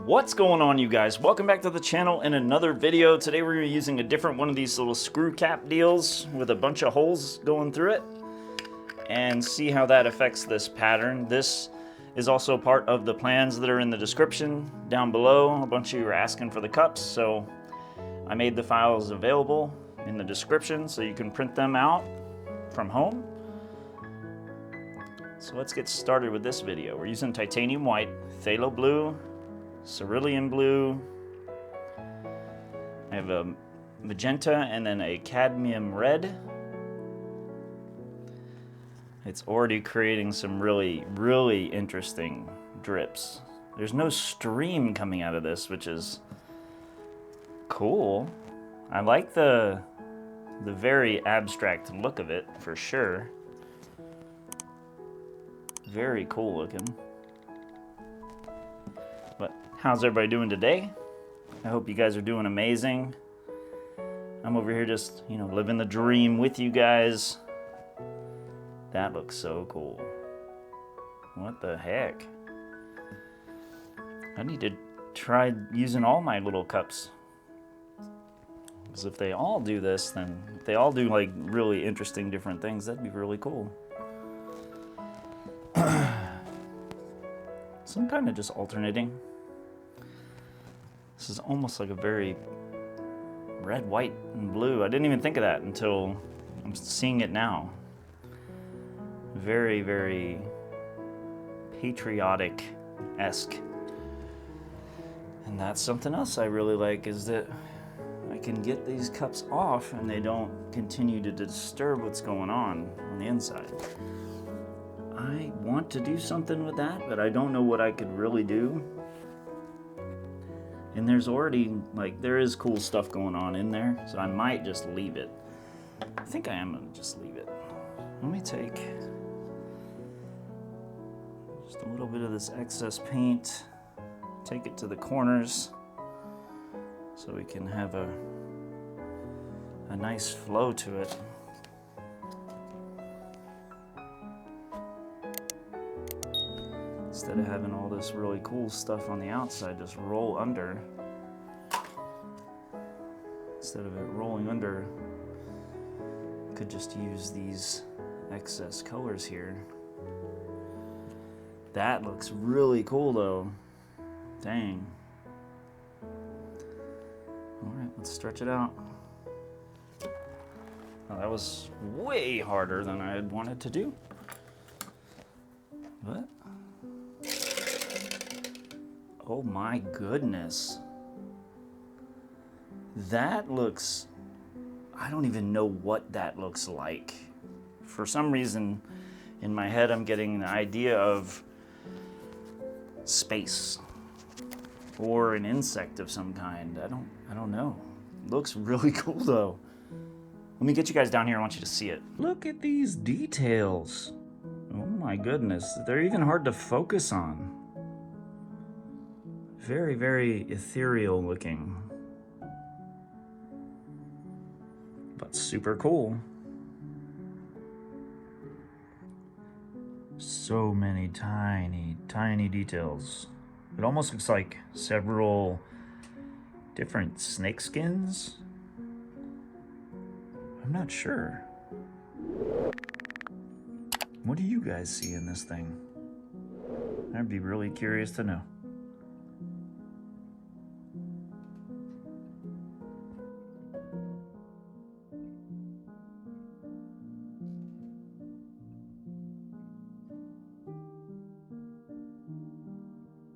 What's going on, you guys? Welcome back to the channel in another video. Today we're going to be using a different one of these little screw cap deals with a bunch of holes going through it and see how that affects this pattern. This is also part of the plans that are in the description down below. A bunch of you were asking for the cups, so I made the files available in the description so you can print them out from home. So let's get started with this video. We're using titanium white, phthalo blue, cerulean blue. I have a magenta and then a cadmium red. It's already creating some really interesting drips. There's no stream coming out of this, which is cool. I like the very abstract look of it for sure. Very cool looking. But how's everybody doing today? I hope you guys are doing amazing. I'm over here just, living the dream with you guys. That looks so cool. What the heck? I need to try using all my little cups. Because if they all do this, then if they all do like really interesting different things, that'd be really cool. So I'm kind of just alternating. This is almost like a very red, white, and blue. I didn't even think of that until I'm seeing it now. Very patriotic-esque. And that's something else I really like, is that I can get these cups off and they don't continue to disturb what's going on the inside. I want to do something with that, but I don't know what I could really do. And there's already, there is cool stuff going on in there, so I might just leave it. I think I am gonna just leave it. Let me take just a little bit of this excess paint, take it to the corners, so we can have a nice flow to it. Instead of having all this really cool stuff on the outside just roll under. Instead of it rolling under, I could just use these excess colors here. That looks really cool though. Dang. Alright, let's stretch it out. Well, that was way harder than I had wanted to do. But oh my goodness. That looks, I don't even know what that looks like. For some reason, in my head, I'm getting the idea of space or an insect of some kind. I don't know. It looks really cool though. Let me get you guys down here. I want you to see it. Look at these details. Oh my goodness. They're even hard to focus on. Very ethereal looking, but super cool. So many tiny details. It almost looks like several different snake skins. I'm not sure. What do you guys see in this thing? I'd be really curious to know.